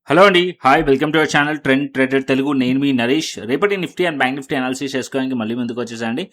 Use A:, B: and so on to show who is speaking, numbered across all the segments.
A: Hello అండి, hi, welcome to our channel trend trader Telugu. నేను మీ నరేష్. రేపటి Nifty and bank Nifty analysis చేసుకోవడానికి మళ్ళీ ముందుకు వచ్చేసండి.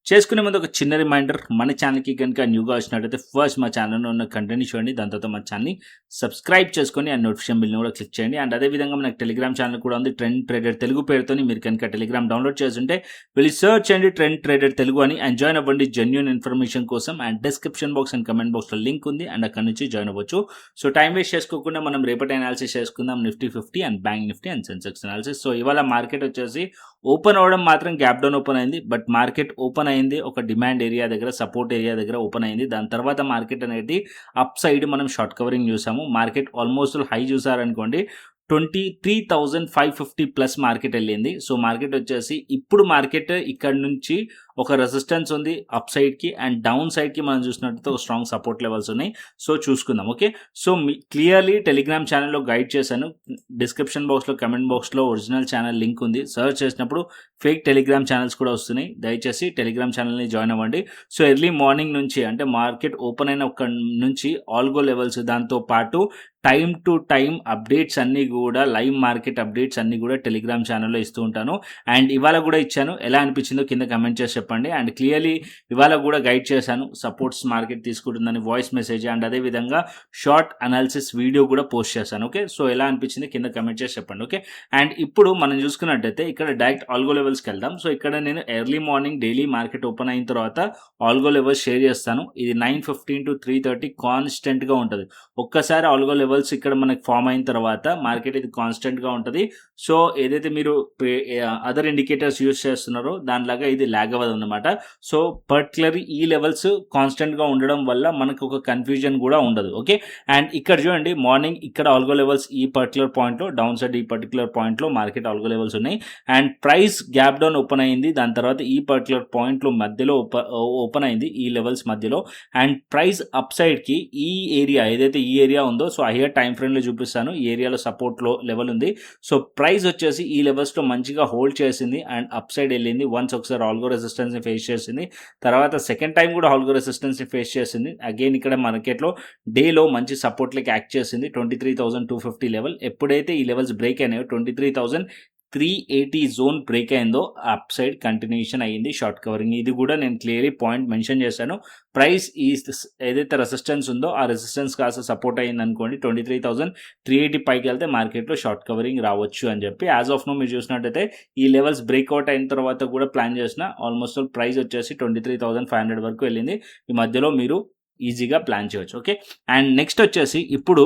A: చేసుకునే ముందు ఒక చిన్న రిమైండర్, మన ఛానల్కి కనుక న్యూగా వచ్చినట్టయితే ఫస్ట్ మా ఛానల్లో ఉన్న కంటెంట్ చూడండి, దాని తర్వాత మన ఛానల్ని సబ్స్క్రైబ్ చేసుకొని అండ్ నోటిఫికేషన్ బిల్ని కూడా క్లిక్ చేయండి. అండ్ అదేవిధంగా మనకు టెలిగ్రామ్ ఛానల్ కూడా ఉంది, ట్రెండ్ ట్రేడర్ తెలుగు పేరుతో. మీరు కనుక టెలిగ్రామ్ డౌన్లోడ్ చేస్తుంటే వెళ్ళి సర్చ్ చేయండి ట్రెండ్ ట్రేడర్ తెలుగు అని, అండ్ జాయిన్ అవ్వండి జెన్యూన్ ఇన్ఫర్మేషన్ కోసం. And description box and comment బాక్స్లో లింక్ ఉంది, అండ్ అక్కడ నుంచి జాయిన్ అవ్వచ్చు. సో టైం వేస్ట్ చేసుకోకుండా మనం రేపటి అనాలిసిస్ చేసుకుందాం, Nifty 50 and bank Nifty and Sensex analysis. So ఇవాళ మార్కెట్ వచ్చేసి ఓపెన్ అవ్వడం మాత్రం గ్యాప్ డౌన్ ఓపెన్ అయింది, బట్ మార్కెట్ ఓపెన్ అయింది ఒక డిమాండ్ ఏరియా దగ్గర, సపోర్ట్ ఏరియా దగ్గర ఓపెన్ అయింది. దాని తర్వాత మార్కెట్ అనేది అప్ సైడ్ మనం షార్ట్ కవరింగ్ చూసాము. మార్కెట్ ఆల్మోస్ట్ హై చూసారనుకోండి 23,550 ప్లస్ మార్కెట్ వెళ్ళింది. సో మార్కెట్ వచ్చేసి ఇప్పుడు మార్కెట్ ఇక్కడ నుంచి ఒక రెసిస్టెన్స్ ఉంది అప్ సైడ్కి, అండ్ డౌన్ సైడ్కి మనం చూసినట్లయితే ఒక స్ట్రాంగ్ సపోర్ట్ లెవెల్స్ ఉన్నాయి. సో చూసుకుందాం. ఓకే, సో క్లియర్లీ టెలిగ్రామ్ ఛానల్లో గైడ్ చేశాను. డిస్క్రిప్షన్ బాక్స్లో కమెంట్ బాక్స్లో ఒరిజినల్ ఛానల్ లింక్ ఉంది. సర్చ్ చేసినప్పుడు ఫేక్ టెలిగ్రామ్ ఛానల్స్ కూడా వస్తున్నాయి, దయచేసి టెలిగ్రామ్ ఛానల్ని జాయిన్ అవ్వండి. సో ఎర్లీ మార్నింగ్ నుంచి అంటే మార్కెట్ ఓపెన్ అయిన ఒక నుంచి ఆల్గో లెవెల్స్, దాంతో పాటు టైం టు టైం అప్డేట్స్ అన్నీ కూడా, లైవ్ మార్కెట్ అప్డేట్స్ అన్నీ కూడా టెలిగ్రామ్ ఛానల్లో ఇస్తూ ఉంటాను. అండ్ ఇవాళ కూడా ఇచ్చాను, ఎలా అనిపించిందో కింద కమెంట్ చేసి చెప్పండి. అండ్ క్లియర్లీ ఇవాళ కూడా గైడ్ చేశాను, సపోర్ట్స్ మార్కెట్ తీసుకుంటుందని వాయిస్ మెసేజ్, అండ్ అదేవిధంగా షార్ట్ అనాలిసిస్ వీడియో కూడా పోస్ట్ చేశాను. ఓకే, సో ఎలా అనిపించింది కింద కమెంట్ చేసి చెప్పండి. ఓకే, అండ్ ఇప్పుడు మనం చూసుకున్నట్టయితే ఇక్కడ డైరెక్ట్ ఆల్గో లెవెల్స్కి వెళ్దాం. సో ఇక్కడ నేను early morning daily market open అయిన తర్వాత ఆల్గో లెవెల్స్ షేర్ చేస్తాను. ఇది 9:15 to 3:30 కాన్స్టెంట్గా ఉంటుంది. ఒక్కసారి ఆల్గో లెవెల్స్ ఇక్కడ మనకి ఫామ్ అయిన తర్వాత మార్కెట్ ఇది కాన్స్టెంట్గా ఉంటుంది. సో ఏదైతే మీరు అదర్ ఇండికేటర్స్ యూజ్ చేస్తున్నారో దానిలాగా ఇది లాగ్ అవ్వదు అనమాట. సో పర్టికులర్ ఈ లెవెల్స్ కాన్స్టెంట్గా ఉండడం వల్ల మనకు ఒక కన్ఫ్యూజన్ కూడా ఉండదు. ఓకే, అండ్ ఇక్కడ చూడండి మార్నింగ్ ఇక్కడ ఆల్గో లెవెల్స్ ఈ పర్టికులర్ పాయింట్లో, డౌన్ సైడ్ ఈ పర్టికులర్ పాయింట్లో మార్కెట్ ఆల్గో లెవెల్స్ ఉన్నాయి. And price gap down open అయింది, దాని తర్వాత ఈ పర్టికులర్ పాయింట్లో మధ్యలో ఓపెన్ అయింది ఈ లెవెల్స్ మధ్యలో. అండ్ ప్రైస్ అప్ సైడ్కి ఈ ఏరియా ఏదైతే ఈ ఏరియా ఉందో, సో హయ్యర్ టైం ఫ్రేమ్లో చూపిస్తాను, ఈ ఏరియాలో సపోర్ట్లో లెవెల్ ఉంది. సో ప్రైస్ వచ్చేసి ఈ లెవెల్స్లో మంచిగా హోల్డ్ చేసింది అండ్ అప్ సైడ్ వెళ్ళింది. వన్స్ ఒకసారి ఆల్గో రెసిస్టెన్స్ని ఫేస్ చేసింది, తర్వాత సెకండ్ టైం కూడా ఆల్గో రెసిస్టెన్స్ని ఫేస్ చేసింది. అగైన్ ఇక్కడ మార్కెట్లో డేలో మంచి సపోర్ట్లకి యాక్ట్ చేసింది 23,250 లెవెల్. ఎప్పుడైతే ఈ లెవెల్స్ బ్రేక్ అయినాయో 23,380 జోన్ బ్రేక్ అయిందో అప్ సైడ్ కంటిన్యూషన్ అయ్యింది షార్ట్ కవరింగ్. ఇది కూడా నేను క్లియర్లీ పాయింట్ మెన్షన్ చేశాను. ప్రైస్ ఈ ఏదైతే రెసిస్టెన్స్ ఉందో ఆ రెసిస్టెన్స్ కాస్త సపోర్ట్ అయ్యింది అనుకోండి 23,380 పైకి వెళ్తే మార్కెట్లో షార్ట్ కవరింగ్ రావచ్చు అని చెప్పి. యాజ్ ఆఫ్ నో మీరు చూసినట్టయితే ఈ లెవెల్స్ బ్రేక్అవుట్ అయిన తర్వాత కూడా ప్లాన్ చేసిన ఆల్మోస్ట్ ప్రైస్ వచ్చేసి 23,500 వరకు వెళ్ళింది. ఈ మధ్యలో మీరు ఈజీగా ప్లాన్ చేయవచ్చు. ఓకే, అండ్ నెక్స్ట్ వచ్చేసి ఇప్పుడు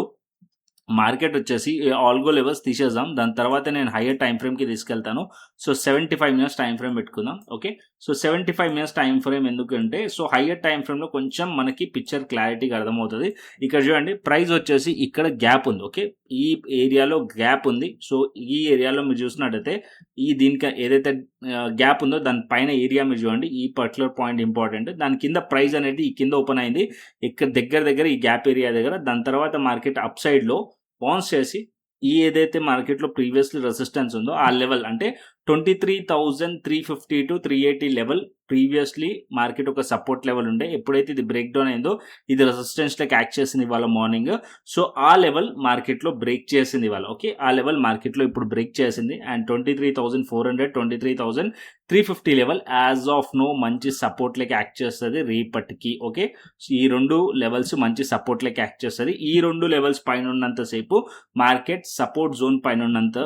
A: మార్కెట్ వచ్చేసి ఆల్గో లెవెల్స్ తీసేద్దాం, దాని తర్వాత నేను హయ్యర్ టైం ఫ్రేమ్కి తీసుకెళ్తాను. సో 75 మినిట్స్ టైం ఫ్రేమ్ పెట్టుకుందాం. Okay, so 75 minutes time frame ఎందుకంటే, సో హయ్యర్ టైం ఫ్రేమ్లో కొంచెం మనకి పిక్చర్ క్లారిటీగా అర్థమవుతుంది. ఇక్కడ చూడండి ప్రైస్ వచ్చేసి ఇక్కడ గ్యాప్ ఉంది. ఓకే, ఈ ఏరియాలో గ్యాప్ ఉంది. సో ఈ ఏరియాలో మీరు చూసినట్టయితే దీనికి ఏదైతే గ్యాప్ ఉందో దాని పైన ఏరియా మీరు చూడండి, ఈ పర్టికులర్ పాయింట్ ఇంపార్టెంట్. దాని కింద ప్రైస్ అనేది ఈ కింద ఓపెన్ అయింది ఇక్కడ దగ్గర ఈ గ్యాప్ ఏరియా దగ్గర. దాని తర్వాత మార్కెట్ అప్ సైడ్లో బౌన్స్ చేసి ఈ ఏదైతే మార్కెట్లో ప్రీవియస్లీ రెసిస్టెన్స్ ఉందో ఆ లెవెల్ అంటే 23,350 to 380 లెవెల్ ప్రీవియస్లీ మార్కెట్ ఒక సపోర్ట్ లెవెల్ ఉండే. ఎప్పుడైతే ఇది బ్రేక్ డౌన్ అయిందో ఇది రెసిస్టెన్స్లోకి యాక్ట్ చేసింది ఇవాళ మార్నింగ్. సో ఆ లెవెల్ మార్కెట్లో బ్రేక్ చేసింది ఇవాళ. ఓకే, ఆ లెవెల్ మార్కెట్లో ఇప్పుడు బ్రేక్ చేసింది and 23,400 23,350 level as of now మంచి సపోర్ట్లోకి యాక్ట్ చేస్తుంది రేపటికి. ఓకే, ఈ రెండు లెవెల్స్ మంచి సపోర్ట్లోకి యాక్ట్ చేస్తుంది. ఈ రెండు లెవెల్స్ పైన ఉన్నంతసేపు మార్కెట్ సపోర్ట్ జోన్ పైన ఉన్నంత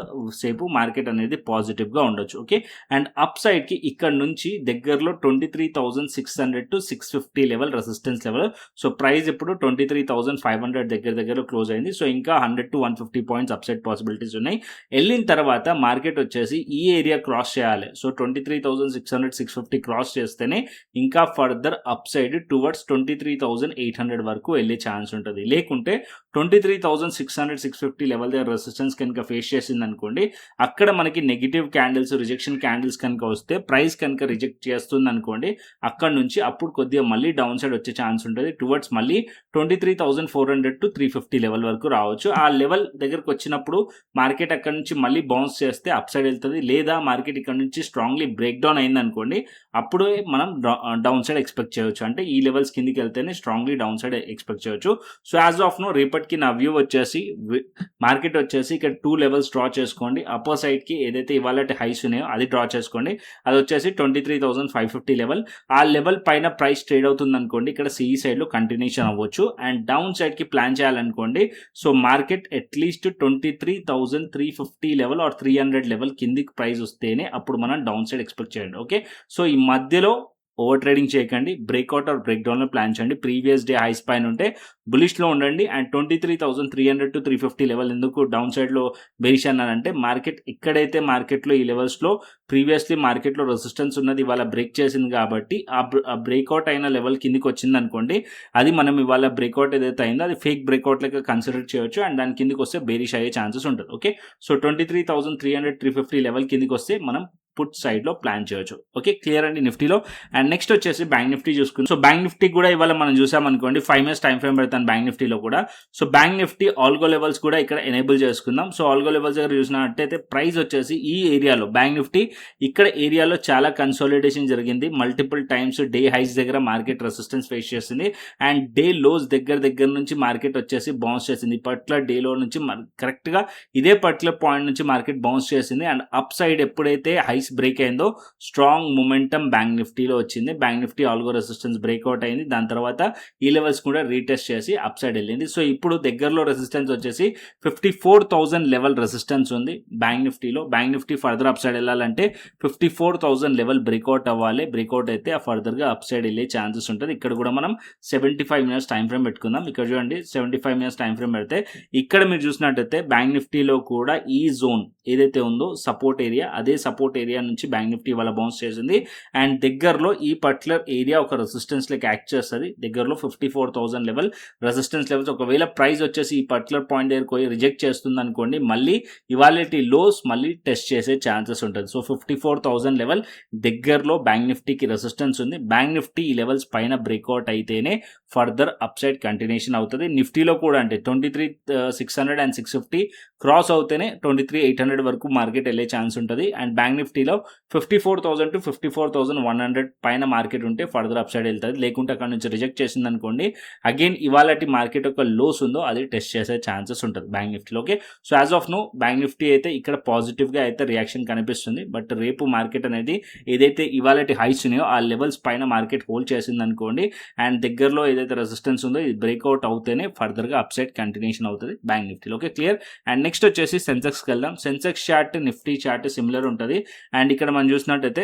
A: సేపు మార్కెట్ అనేది పాజిటివ్గా ఉండొచ్చు. ఓకే, అండ్ అప్ సైడ్కి ఇక్కడ నుంచి దగ్గరలో 23,600 to 650 level resistance level. So price ఇప్పుడు 23,500 దగ్గర క్లోజ్ అయింది. సో ఇంకా 100 to 150 points up side possibilities ఉన్నాయి. వెళ్ళిన తర్వాత మార్కెట్ వచ్చేసి ఈ ఏరియా క్రాస్ చేయాలి. సో 23,600 650 క్రాస్ చేస్తేనే ఇంకా ఫర్దర్ అప్ సైడ్ టువర్డ్స్ 23,800 వరకు వెళ్ళే ఛాన్స్ ఉంటుంది. లేకుంటే 23,600 650 లెవెల్ దగ్గర రెసిస్టెన్స్ కనుక ఫేస్ చేసింది అనుకోండి, అక్కడ మనకి నెగిటివ్ క్యాండిల్స్, రిజెక్షన్ క్యాండిల్స్ కనుక వస్తే, ప్రైస్ కనుక రిజెక్ట్ చేస్తుంది అనుకోండి, అక్కడ నుంచి అప్పుడు కొద్దిగా మళ్ళీ డౌన్ సైడ్ వచ్చే ఛాన్స్ ఉంటుంది. టువర్డ్స్ మళ్ళీ 23,400 to 350 లెవెల్ వరకు రావచ్చు. ఆ లెవెల్ దగ్గరకు వచ్చినప్పుడు మార్కెట్ అక్కడ నుంచి మళ్ళీ బౌన్స్ చేస్తే అప్ సైడ్ వెళ్తుంది. లేదా మార్కెట్ ఇక్కడ నుంచి స్ట్రాంగ్లీ బ్రేక్ డౌన్ అయింది అనుకోండి, అప్పుడు మనం డౌన్ సైడ్ ఎక్స్పెక్ట్ చేయవచ్చు. అంటే ఈ లెవెల్స్ కిందికి వెళ్తేనే స్ట్రాంగ్లీ డౌన్ సైడ్ ఎక్స్పెక్ట్ చేయవచ్చు. సో యాజ్ ఆఫ్ నో రేపటి ఇప్పటికి నా వ్యూ వచ్చేసి మార్కెట్ వచ్చేసి ఇక్కడ 2 లెవెల్స్ డ్రా చేసుకోండి. అప్పర్ సైడ్కి ఏదైతే ఇవాళ హైస్ ఉన్నాయో అది డ్రా చేసుకోండి. అది వచ్చేసి 23,550 లెవెల్. ఆ లెవెల్ పైన ప్రైస్ ట్రేడ్ అవుతుంది అనుకోండి, ఇక్కడ సిఈ సైడ్లో కంటిన్యూషన్ అవ్వచ్చు. అండ్ డౌన్ సైడ్కి ప్లాన్ చేయాలనుకోండి, so market at least 23,350 level or 300 level కిందికి ప్రైస్ వస్తేనే అప్పుడు మనం డౌన్ సైడ్ ఎక్స్పెక్ట్ చేయండి. ఓకే, సో ఈ మధ్యలో ఓవర్ ట్రేడింగ్ చేయకండి, బ్రేక్అవుట్ ఆర్ బ్రేక్ డౌన్లో ప్లాన్ చేయండి. ప్రీవియస్ డే హైస్ పైన ఉంటే బులిష్లో ఉండండి. అండ్ 23,300 to 350 లెవెల్ ఎందుకు డౌన్ సైడ్లో బెరిష్ అన్నానంటే, మార్కెట్ ఎక్కడైతే మార్కెట్లో ఈ లెవెల్స్లో ప్రీవియస్లీ మార్కెట్లో రెసిస్టెన్స్ ఉన్నది ఇవాళ బ్రేక్ చేసింది కాబట్టి ఆ బ్రేక్అవుట్ అయిన లెవెల్ కిందికి వచ్చింది అనుకోండి, అది మనం ఇవాళ బ్రేక్అవుట్ ఏదైతే అయిందో అది ఫేక్ బ్రేక్అవుట్ లెక్క కన్సిడర్ చేయొచ్చు. అండ్ దాని కిందికి వస్తే బెరిష్ అయ్యే ఛాన్సెస్ ఉంటుంది. ఓకే, సో 23,300 350 లెవెల్ కిందికి వస్తే మనం పుట్ సైడ్ లో ప్లాన్ చేయొచ్చు. ఓకే, క్లియర్ అండి నిఫ్టీలో. అండ్ నెక్స్ట్ వచ్చేసి బ్యాంక్ నిఫ్టీ చూసుకుందాం. సో బ్యాంక్ నిఫ్టీ కూడా ఇవాళ మనం చూసామనుకోండి 5 minutes టైం ఫ్రేమ్ పెడతాను బ్యాంక్ నిఫ్టీలో కూడా. So bank Nifty algo levels కూడా ఇక్కడ ఎనేబుల్ చేసుకుందాం. సో ఆల్గో లెవెల్స్ దగ్గర చూసినట్టయితే ప్రైస్ వచ్చేసి ఈ ఏరియాలో బ్యాంక్ నిఫ్టీ ఇక్కడ ఏరియాలో చాలా కన్సాలిడేషన్ జరిగింది. మల్టిపుల్ టైమ్స్ డే హైస్ దగ్గర మార్కెట్ రెసిస్టెన్స్ ఫేస్ చేసింది. అండ్ డే లోస్ దగ్గర నుంచి మార్కెట్ వచ్చేసి బౌన్స్ చేసింది. పర్టికులర్ డే లో నుంచి కరెక్ట్గా ఇదే పర్టికులర్ పాయింట్ నుంచి మార్కెట్ బౌన్స్ చేసింది. అండ్ అప్ సైడ్ ఎప్పుడైతే హైస్ బ్రేక్ అయిందో స్ట్రాంగ్ మొమెంటం బ్యాంక్ నిఫ్టీలో వచ్చింది. Bank Nifty algo resistance breakout అయింది. దాని తర్వాత ఈ లెవెల్స్ కూడా రీటెస్ట్ చేసి అప్ సైడ్ వెళ్ళింది. సో ఇప్పుడు దగ్గరలో రెసిస్టెన్స్ వచ్చేసి 54,000 లెవెల్ రెసిస్టెన్స్ ఉంది బ్యాంక్ నిఫ్టీలో. Bank Nifty further up side వెళ్ళాలంటే 54,000 లెవెల్ బ్రేక్అవుట్ అవ్వాలి. బ్రేక్అవుట్ అయితే ఆ ఫర్దర్గా అప్ సైడ్ వెళ్ళే ఛాన్సెస్ ఉంటుంది. ఇక్కడ కూడా మనం 75 minutes టైం ఫ్రేమ్ పెట్టుకుందాం. ఇక్కడ చూడండి 75 minutes టైం ఫ్రేమ్ పెడితే ఇక్కడ మీరు చూసినట్టయితే బ్యాంక్ నిఫ్టీలో కూడా ఈ జోన్ ఏదైతే ఉందో సపోర్ట్ ఏరియా, అదే సపోర్ట్ ఏరియా నుంచి బ్యాంక్ నిఫ్టీ వాళ్ళ బౌన్స్ చేసింది. అండ్ దగ్గరలో ఈ పర్టికులర్ ఏరియా ఒక రెసిస్టెన్స్ లెక్క యాక్ట్ చేస్తుంది. దగ్గరలో 54,000 లెవెల్ రెసిస్టెన్స్ లెవెల్స్. ఒకవేళ ప్రైస్ వచ్చేసి ఈ పర్టికులర్ పాయింట్ దగ్గర పోయి రిజెక్ట్ చేస్తుంది అనుకోండి, మళ్ళీ ఇవాళటి లోస్ మళ్ళీ టెస్ట్ చేసే ఛాన్సెస్ ఉంటుంది. సో 54,000 లెవెల్ దగ్గరలో బ్యాంక్ నిఫ్టీకి రెసిస్టెన్స్ ఉంది. బ్యాంక్ నిఫ్టీ ఈ లెవెల్స్ పైన బ్రేక్అవుట్ అయితేనే ఫర్దర్ అప్ సైడ్ కంటిన్యూషన్ అవుతుంది. నిఫ్టీలో కూడా అంటే 23,600 and 650 క్రాస్ అవుతేనే 23,800 వరకు మార్కెట్ వెళ్ళే ఛాన్స్ ఉంటుంది. అండ్ బ్యాంక్ నిఫ్టీలో 54,000 to 54,100 పైన మార్కెట్ ఉంటే ఫర్దర్ అప్ సైడ్ వెళ్తుంది. లేకుంటే అక్కడ నుంచి రిజెక్ట్ చేసింది అనుకోండి, అగైన్ ఇవాళటి మార్కెట్ ఒక లోస్ ఉందో అది టెస్ట్ చేసే ఛాన్సెస్ ఉంటుంది బ్యాంక్ నిఫ్టీలో. Okay, so as of now bank Nifty అయితే ఇక్కడ పాజిటివ్గా అయితే రియాక్షన్ కనిపిస్తుంది. బట్ రేపు మార్కెట్ అనేది ఏదైతే ఇవాళటి హైస్ ఉన్నాయో ఆ లెవెల్స్ పైన మార్కెట్ హోల్డ్ చేసింది అనుకోండి, అండ్ దగ్గరలో ఏదైతే రెసిస్టెన్స్ ఉందో ఇది బ్రేక్అవుట్ అవుతేనే ఫర్దర్గా అప్ సైడ్ కంటిన్యూషన్ అవుతుంది బ్యాంక్ నిఫ్టీలో. Okay, clear. అండ్ నెక్స్ట్ వచ్చేసి సెన్సెక్స్కి వెళ్దాం. Sensex chart Nifty chart similar ఉంటుంది. అండ్ ఇక్కడ మనం చూసినట్టయితే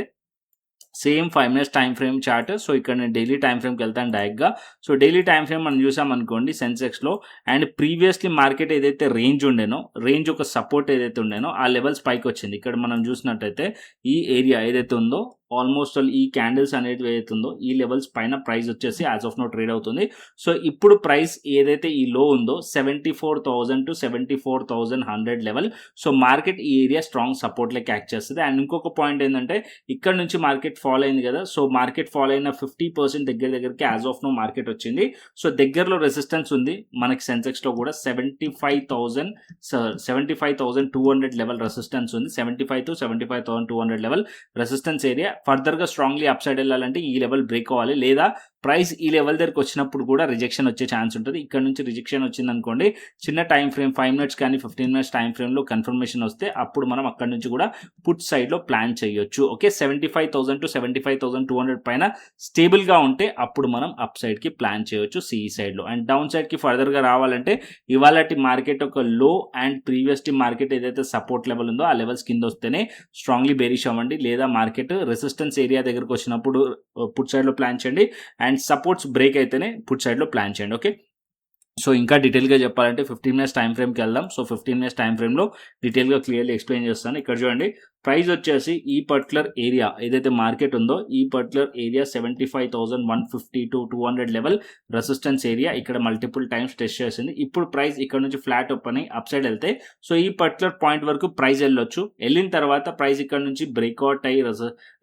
A: same 5 minutes time frame chart. So ఇక్కడ నేను డైలీ టైం ఫ్రేమ్కి వెళ్తాను డైరెక్ట్గా. సో డైలీ టైం ఫ్రేమ్ మనం చూసామనుకోండి సెన్సెక్స్లో, అండ్ ప్రీవియస్లీ మార్కెట్ ఏదైతే రేంజ్ ఉండేనో, రేంజ్ ఒక సపోర్ట్ ఏదైతే ఉండేనో ఆ లెవెల్స్ పైకి వచ్చింది. ఇక్కడ మనం చూసినట్టయితే ఈ ఏరియా ఏదైతే ఉందో ఆల్మోస్ట్ ఆల్ ఈ క్యాండిల్స్ అనేది ఏదైతే ఉందో ఈ లెవెల్స్ పైన ప్రైస్ వచ్చేసి యాజ్ ఆఫ్ నో ట్రేడ్ అవుతుంది. సో ఇప్పుడు ప్రైస్ ఏదైతే ఈ లో ఉందో 74,000 to 74,100 లెవెల్. సో మార్కెట్ ఈ ఏరియా స్ట్రాంగ్ సపోర్ట్ లెక్క యాక్ట్ చేస్తుంది. అండ్ ఇంకొక పాయింట్ ఏంటంటే ఇక్కడ నుంచి మార్కెట్ ఫాల్ అయింది కదా, సో మార్కెట్ ఫాల్ అయిన 50% దగ్గరికి యాజ్ ఆఫ్ నో మార్కెట్ వచ్చింది. సో దగ్గరలో రెసిస్టెన్స్ ఉంది మనకి సెన్సెక్స్లో కూడా 75,200 లెవెల్ రెసిస్టెన్స్ ఉంది. 75 to 75,200 లెవెల్ రెసిస్టెన్స్ ఏరియా. ఫర్దర్గా స్ట్రాంగ్లీ అప్ సైడ్ వెళ్ళాలంటే ఈ లెవెల్ బ్రేక్ అవ్వాలి, లేదా ప్రైస్ ఈ లెవెల్ దగ్గరకు వచ్చినప్పుడు కూడా రిజెక్షన్ వచ్చే ఛాన్స్ ఉంటుంది. ఇక్కడ నుంచి రిజెక్షన్ వచ్చింది అనుకోండి, చిన్న టైం ఫ్రేమ్ 5 minutes కానీ 15 minutes టైం ఫ్రేమ్లో కన్ఫర్మేషన్ వస్తే అప్పుడు మనం అక్కడ నుంచి కూడా పుట్ సైడ్లో ప్లాన్ చేయొచ్చు. ఓకే, 75,000 to 75,200 పైన స్టేబుల్గా ఉంటే అప్పుడు మనం అప్ సైడ్కి ప్లాన్ చేయొచ్చు సిఈ సైడ్లో. అండ్ డౌన్ సైడ్కి ఫర్దర్గా రావాలంటే ఇవాళటి మార్కెట్ ఒక లో అండ్ ప్రీవియస్టీ మార్కెట్ ఏదైతే సపోర్ట్ లెవెల్ ఉందో ఆ లెవెల్స్ కింద వస్తేనే స్ట్రాంగ్లీ బేరిష్ అవ్వండి, లేదా మార్కెట్ రెసిస్టెన్స్ ఏరియా దగ్గరకు వచ్చినప్పుడు పుట్ సైడ్లో ప్లాన్ చేయండి. అండ్ సపోర్ట్స్ బ్రేక్ అయితేనే పుట్ సైడ్లో ప్లాన్ చేయండి. ఓకే, సో ఇంకా డీటెయిల్గా చెప్పాలంటే 15 minutes టైం ఫ్రేమ్కి వెళ్దాం. సో 15 minutes టైం ఫ్రేమ్లో డీటెయిల్గా క్లియర్లీ ఎక్స్ప్లెయిన్ చేస్తాను. ఇక్కడ చూడండి ప్రైస్ వచ్చేసి ఈ పర్టికులర్ ఏరియా ఏదైతే మార్కెట్ ఉందో ఈ particular area 75,150 to 200 level resistance area ఇక్కడ మల్టిపుల్ టైమ్స్ టెస్ట్ చేసింది. ఇప్పుడు ప్రైస్ ఇక్కడ నుంచి ఫ్లాట్ ఓపెన్ అయ్యి అప్ సైడ్ వెళ్తే సో ఈ పర్టికులర్ పాయింట్ వరకు ప్రైస్ వెళ్ళొచ్చు. వెళ్ళిన తర్వాత ప్రైస్ ఇక్కడ నుంచి బ్రేక్అవుట్ అయ్యి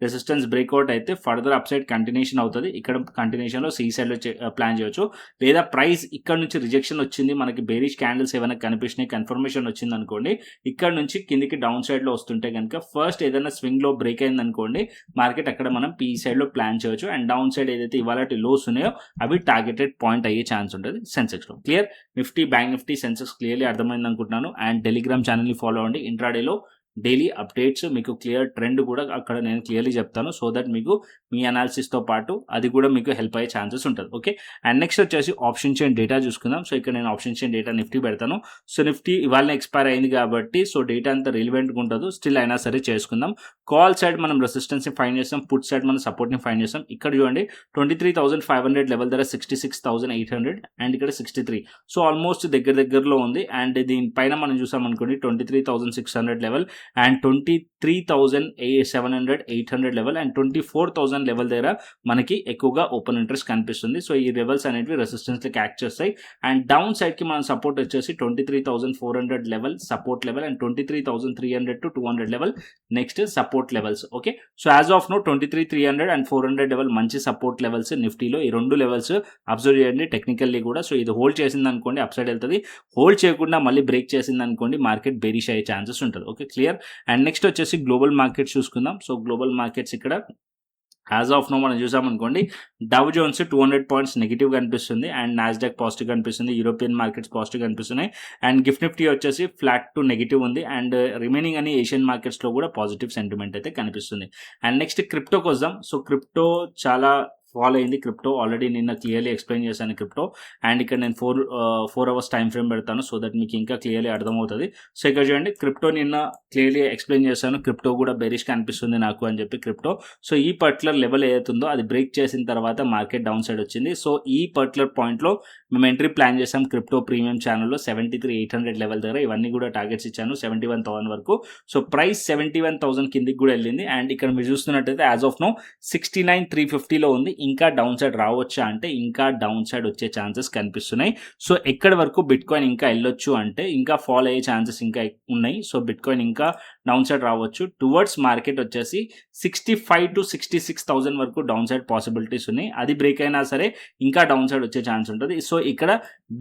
A: రెసిస్టెన్స్ బ్రేక్అవుట్ అయితే ఫర్దర్ అప్ సైడ్ కంటిన్యూషన్ అవుతుంది. ఇక్కడ కంటిన్యూషన్లో సి సైడ్లో ప్లాన్ చేయొచ్చు, లేదా ప్రైస్ ఇక్కడ నుంచి రిజెక్షన్ వచ్చింది మనకి బేరిష్ క్యాండిల్స్ ఏమైనా కనిపించినాయి కన్ఫర్మేషన్ వచ్చింది అనుకోండి, ఇక్కడ నుంచి కిందికి డౌన్ సైడ్లో వస్తుంటే కనుక ఫస్ట్ ఏదైనా స్వింగ్లో బ్రేక్ అయింది అనుకోండి మార్కెట్ అక్కడ మనం పీ సైడ్లో ప్లాన్ చేయొచ్చు అండ్ డౌన్ సైడ్ ఏదైతే ఇవాళ లోస్ ఉన్నాయో అవి టార్గెటెడ్ పాయింట్ అయ్యే ఛాన్స్ ఉంటుంది సెన్సెక్స్లో. Clear? Nifty, bank Nifty, Sensex clearly అర్థమైంది అనుకుంటున్నాను. అండ్ టెలిగ్రామ్ ఛానల్ని ఫాలో అవ్వండి. ఇంట్రాడేలో డైలీ అప్డేట్స్, మీకు క్లియర్ ట్రెండ్ కూడా అక్కడ నేను క్లియర్లీ చెప్తాను. సో దట్ మీకు మీ అనాలిసిస్తో పాటు అది కూడా మీకు హెల్ప్ అయ్యే ఛాన్సెస్ ఉంటుంది. ఓకే, అండ్ నెక్స్ట్ వచ్చేసి ఆప్షన్ చైన్ డేటా చూసుకుందాం. సో ఇక్కడ నేను ఆప్షన్ చైన్ డేటా నిఫ్టీ పెడతాను. సో నిఫ్టీ ఇవాళ ఎక్స్పైర్ అయింది కాబట్టి సో డేటా అంతా రిలివెంట్గా ఉంటుంది. స్టిల్ అయినా సరే చేసుకుందాం. కాల్ సైడ్ మనం రెసిస్టెన్స్ని ఫైండ్ చేస్తాం, పుట్ సైడ్ మనం సపోర్ట్ని ఫైండ్ చేస్తాం. ఇక్కడ చూడండి 23,500 లెవెల్ దగ్గర 66,800 అండ్ ఇక్కడ 63. సో ఆల్మోస్ట్ దగ్గరలో ఉంది. అండ్ దీనిపైన మనం చూసాం అనుకోండి 23,600 level and 23,700 800 level and 24,000 level దగ్గర మనకి ఎక్కువగా ఓపెన్ ఇంట్రెస్ట్ కనిపిస్తుంది. సో ఈ లెవెల్స్ అనేవి రెసిస్టెన్స్కి యాక్ట్ చేస్తాయి. అండ్ డౌన్ సైడ్కి మనం సపోర్ట్ వచ్చేసి 23,400 level support level and 23,300 to 200 level next support levels. Okay, so as of now 23,300 and 400 level మంచి సపోర్ట్ లెవెల్స్ నిఫ్టీలో. ఈ రెండు లెవెల్స్ అబ్జర్వ్ చేయండి టెక్నికల్లీ కూడా. సో ఇది హోల్డ్ చేసింది అనుకోండి అప్ సైడ్ వెళ్తుంది, హోల్డ్ చేయకుండా మళ్ళీ బ్రేక్ చేసింది అనుకోండి మార్కెట్ బేరిష్ అయ్యే ఛాన్సెస్ ఉంటుంది. Okay, clear? అండ్ నెక్స్ట్ వచ్చేసి గ్లోబల్ మార్కెట్స్ చూసుకుందాం. సో గ్లోబల్ మార్కెట్స్ ఇక్కడ యాజ్ ఆఫ్ నో మనం చూసామనుకోండి డౌ జోన్స్ 200 పాయింట్స్ నెగిటివ్ కనిపిస్తుంది అండ్ నాస్డాక్ పాజిటివ్ కనిపిస్తుంది, యూరోపియన్ మార్కెట్స్ పాజిటివ్ కనిపిస్తున్నాయి అండ్ గిఫ్ట్ నిఫ్టీ వచ్చేసి ఫ్లాట్ టు నెగిటివ్ ఉంది అండ్ రిమైనింగ్ అని ఏషియన్ మార్కెట్స్లో కూడా పాజిటివ్ సెంటిమెంట్ అయితే కనిపిస్తుంది. అండ్ నెక్స్ట్ క్రిప్టోకి వద్దాం. సో క్రిప్టో చాలా ఫాలో అయింది. క్రిప్టో ఆల్రెడీ నిన్న క్లియర్లీ ఎక్స్ప్లెయిన్ చేశాను క్రిప్టో. అండ్ ఇక్కడ నేను 4 అవర్స్ టైం ఫ్రేమ్ పెడతాను సో దట్ మీకు ఇంకా క్లియర్లీ అర్థమవుతుంది. సో ఇక్కడ చూడండి క్రిప్టో నిన్న క్లియర్లీ ఎక్స్ప్లెయిన్ చేశాను, క్రిప్టో కూడా బెరిష్ కనిపిస్తుంది నాకు అని చెప్పి క్రిప్టో. సో ఈ పర్టికులర్ లెవెల్ ఏదైతుందో అది బ్రేక్ చేసిన తర్వాత మార్కెట్ డౌన్ సైడ్ వచ్చింది. సో ఈ పర్టికులర్ పాయింట్లో మేము ఎంట్రీ ప్లాన్ చేసాం క్రిప్టో ప్రీమియం ఛానల్లో 73,800 లెవెల్ దగ్గర. ఇవన్నీ కూడా టార్గెట్స్ ఇచ్చాను 71,000 వరకు. సో ప్రైస్ 71,000 కిందికి కూడా వెళ్ళింది. అండ్ ఇక్కడ మీరు చూస్తున్నట్టయితే యాజ్ ఆఫ్ నో 69,350లో ఉంది. ఇంకా డౌన్ సైడ్ రావచ్చా అంటే ఇంకా డౌన్ సైడ్ వచ్చే ఛాన్సెస్ కనిపిస్తున్నాయి. సో ఎక్కడి వరకు బిట్ కాయిన్ ఇంకా వెళ్ళొచ్చు అంటే ఇంకా ఫాల్ అయ్యే ఛాన్సెస్ ఇంకా ఉన్నాయి. సో బిట్ కాయిన్ ఇంకా డౌన్ సైడ్ రావచ్చు. టువర్డ్స్ మార్కెట్ వచ్చేసి 65,000 to 66,000 వరకు డౌన్ సైడ్ పాసిబిలిటీస్ ఉన్నాయి. అది బ్రేక్ అయినా సరే ఇంకా డౌన్ సైడ్ వచ్చే ఛాన్స్ ఉంటుంది. సో ఇక్కడ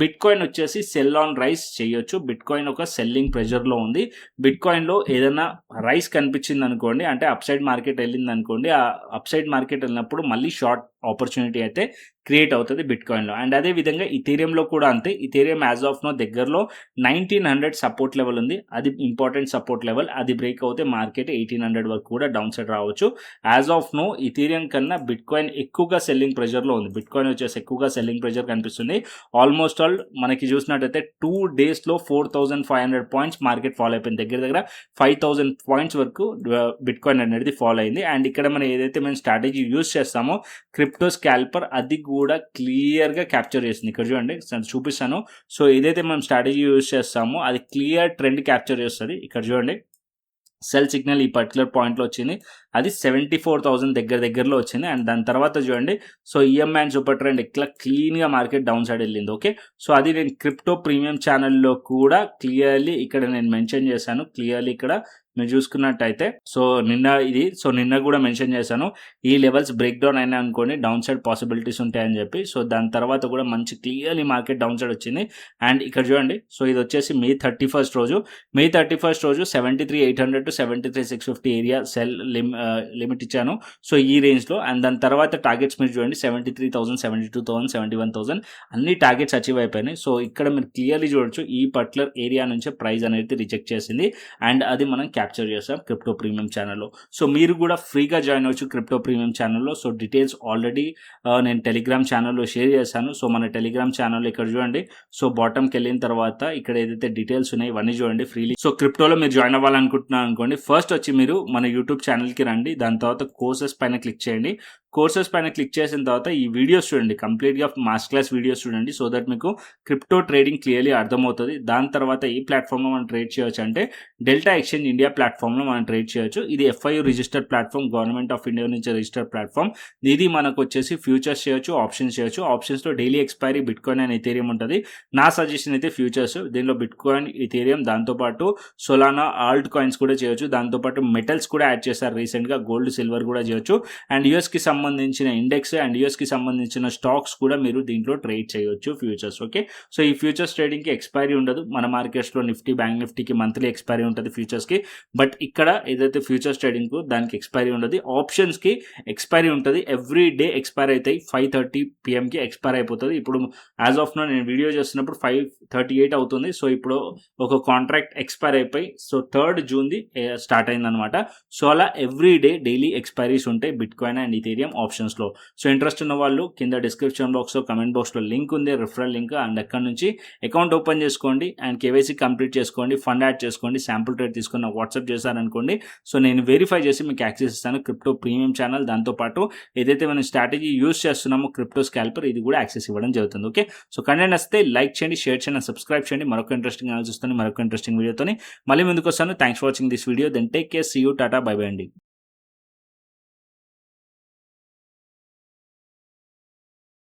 A: బిట్ కాయిన్ వచ్చేసి సెల్ ఆన్ రైస్ చేయొచ్చు. బిట్ కాయిన్ ఒక సెల్లింగ్ ప్రెషర్లో ఉంది. బిట్ కాయిన్లో ఏదైనా రైస్ కనిపించింది అనుకోండి అంటే అప్ సైడ్ మార్కెట్ వెళ్ళింది అనుకోండి, ఆ అప్ సైడ్ మార్కెట్ వెళ్ళినప్పుడు మళ్ళీ షార్ట్ ఆపర్చునిటీ అయితే క్రియేట్ అవుతుంది బిట్ కాయిన్లో. అండ్ అదే విధంగా ఇథీరియంలో కూడా అంతే. ఇథీరియం యాజ్ ఆఫ్ నో దగ్గరలో 1900 సపోర్ట్ లెవెల్ ఉంది, అది ఇంపార్టెంట్ సపోర్ట్ లెవెల్. అది బ్రేక్ అవుతే మార్కెట్ 1800 వరకు కూడా డౌన్ సైడ్ రావచ్చు. యాజ్ ఆఫ్ నో ఇథీరియం కన్నా బిట్ కాయిన్ ఎక్కువగా సెల్లింగ్ ప్రెషర్లో ఉంది. బిట్ కాయిన్ వచ్చేసి ఎక్కువగా సెల్లింగ్ ప్రెషర్ కనిపిస్తుంది. ఆల్మోస్ట్ ఆల్ మనకి చూసినట్టయితే 2 డేస్లో 4,500 పాయింట్స్ మార్కెట్ ఫాలో అయిపోయింది. దగ్గర 5,000 పాయింట్స్ వరకు బిట్ కాయిన్ అనేది ఫాలో అయింది. అండ్ ఇక్కడ మనం ఏదైతే మేము స్ట్రాటజీ యూజ్ చేస్తామో క్రిప్టో స్కాల్పర్ అది కూడా క్లియర్గా క్యాప్చర్ చేస్తుంది. ఇక్కడ చూడండి చూపిస్తాను. సో ఏదైతే మనం స్ట్రాటజీ యూజ్ చేస్తామో అది క్లియర్ ట్రెండ్ క్యాప్చర్ చేస్తుంది. ఇక్కడ చూడండి సెల్ సిగ్నల్ ఈ పర్టికులర్ పాయింట్లో వచ్చింది, అది 74,000 దగ్గరలో వచ్చింది. అండ్ దాని తర్వాత చూడండి so EMI and super trend ఇట్లా క్లీన్గా మార్కెట్ డౌన్ సైడ్ వెళ్ళింది. ఓకే, సో అది నేను క్రిప్టో ప్రీమియం ఛానల్లో కూడా క్లియర్లీ ఇక్కడ నేను మెన్షన్ చేశాను. క్లియర్లీ ఇక్కడ మీరు చూసుకున్నట్టయితే నిన్న కూడా మెన్షన్ చేశాను ఈ లెవెల్స్ బ్రేక్ డౌన్ అయినా అనుకోండి డౌన్ సైడ్ పాసిబిలిటీస్ ఉంటాయని చెప్పి. సో దాని తర్వాత కూడా మంచి క్లియర్లీ మార్కెట్ డౌన్ సైడ్ వచ్చింది. అండ్ ఇక్కడ చూడండి సో ఇది వచ్చేసి May 31st రోజు 73,800 to 73,650 ఏరియా సెల్ లిమిట్ ఇచ్చాను. సో ఈ రేంజ్లో. అండ్ దాని తర్వాత టార్గెట్స్ మీరు చూడండి 73,000 72,000 71,000 అన్ని టార్గెట్స్ అచీవ్ అయిపోయినాయి. సో ఇక్కడ మీరు క్లియర్లీ చూడొచ్చు ఈ పర్టికులర్ ఏరియా నుంచి ప్రైస్ అనేది రిజెక్ట్ చేసింది అండ్ అది మనం క్యాప్చర్ చేస్తాం క్రిప్టో ప్రీమియం ఛానల్లో. సో మీరు కూడా ఫ్రీగా జాయిన్ అవ్వచ్చు క్రిప్టో ప్రీమియం ఛానల్లో. సో డీటెయిల్స్ ఆల్రెడీ నేను టెలిగ్రామ్ ఛానల్లో షేర్ చేశాను. సో మన టెలిగ్రామ్ ఛానల్లో ఇక్కడ చూడండి సో బాటమ్కి వెళ్ళిన తర్వాత ఇక్కడ ఏదైతే డీటెయిల్స్ ఉన్నాయి ఇవన్నీ చూడండి ఫ్రీలీ. సో క్రిప్టోలో మీరు జాయిన్ అవ్వాలనుకుంటున్నాను అనుకోండి ఫస్ట్ వచ్చి మీరు మన యూట్యూబ్ ఛానల్కి రండి. దాని తర్వాత కోర్సెస్ పైన క్లిక్ చేయండి. కోర్సెస్ పైన క్లిక్ చేసిన తర్వాత ఈ వీడియోస్ చూడండి, కంప్లీట్గా మాస్టర్ క్లాస్ వీడియోస్ చూడండి. సో దట్ మీకు క్రిప్టో ట్రేడింగ్ క్లియర్లీ అర్థమవుతుంది. దాని తర్వాత ఈ ప్లాట్ఫామ్లో మనం ట్రేడ్ చేయొచ్చు అంటే డెల్టా ఎక్స్చేంజ్ ఇండియా ప్లాట్ఫామ్లో మనం ట్రేడ్ చేయొచ్చు. ఇది FIU registered platform, government of India నుంచి రిజిస్టర్డ్ ప్లాట్ఫామ్. ఇది మనకు వచ్చేసి ఫ్యూచర్స్ చేయొచ్చు, ఆప్షన్స్ చేయొచ్చు. ఆప్షన్స్లో daily expiry bit coin and Ethereum ఉంటుంది. నా సజెషన్ అయితే ఫ్యూచర్స్. దీనిలో బిట్ కాయిన్, ఇథీరియం, దాంతోపాటు సోలానా, ఆల్ట్ కాయిన్స్ కూడా చేయొచ్చు. దాంతోపాటు మెటల్స్ కూడా యాడ్ చేస్తారు రీసెంట్ రీసెంట్గా గోల్డ్ సిల్వర్ కూడా చేయొచ్చు. అండ్ యూఎస్కి సంబంధించిన ఇండెక్స్ అండ్ యూఎస్కి సంబంధించిన స్టాక్స్ కూడా మీరు దీంట్లో ట్రేడ్ చేయొచ్చు ఫ్యూచర్స్. ఓకే, సో ఈ ఫ్యూచర్స్ ట్రేడింగ్కి ఎక్స్పైరీ ఉండదు. మన మార్కెట్స్లో నిఫ్టీ, బ్యాంక్ నిఫ్టీకి మంత్లీ ఎక్స్పైరీ ఉంటుంది ఫ్యూచర్స్కి. బట్ ఇక్కడ ఏదైతే ఫ్యూచర్స్ ట్రేడింగ్ దానికి ఎక్స్పైరీ ఉండదు. ఆప్షన్స్కి ఎక్స్పైరీ ఉంటుంది. ఎవ్రీ డే ఎక్స్పైర్ అవుతాయి. 5:30 PMకి ఎక్స్పైర్ అయిపోతుంది. ఇప్పుడు యాజ్ ఆఫ్ నో నేను వీడియో చేస్తున్నప్పుడు 5:38 అవుతుంది. సో ఇప్పుడు ఒక కాంట్రాక్ట్ ఎక్స్పైర్ అయిపోయి సో 3rd జూన్ది స్టార్ట్ అయిందనమాట. సో అలా ఎవ్రీ డే డైలీ ఎక్స్పైరీస్ ఉంటాయి బిట్కాయిన్ అండ్ ఇథీరియం ఆప్షన్స్లో. సో ఇంట్రెస్ట్ ఉన్న వాళ్ళు కింద డిస్క్రిప్షన్ బాక్స్లో, కమెంట్ బాక్స్లో లింక్ ఉంది, రిఫరల్ లింక్. అండ్ అక్కడ నుంచి అకౌంట్ ఓపెన్ చేసుకోండి అండ్ కేవైసీ కంప్లీట్ చేసుకోండి, ఫండ్ యాడ్ చేసుకోండి, శాంపుల్ ట్రేడ్ తీసుకుని వాట్సాప్ చేశారనుకోండి. సో నేను వెరిఫై చేసి మీకు యాక్సెస్ ఇస్తాను. క్రిప్టో ప్రీమియం ఛానల్, దాంతోపాటు ఏదైతే మనం స్ట్రాటజీ యూస్ చేస్తున్నామో క్రిప్టో స్కాల్పర్, ఇది కూడా యాక్సెస్ ఇవ్వడం జరుగుతుంది. ఓకే, సో కంటెంట్ వస్తే లైక్ చేయండి, షేర్ చేయండి, సబ్స్క్రైబ్ చేయండి. మరొక ఇంట్రెస్టింగ్ అనాలిసిస్ తోని, మరొక ఇంట్రెస్టింగ్ వీడియోతోని మళ్ళీ ముందుకు వస్తాను. Thanks for watching this video. Then take care, see you, tata, bye bye అండి.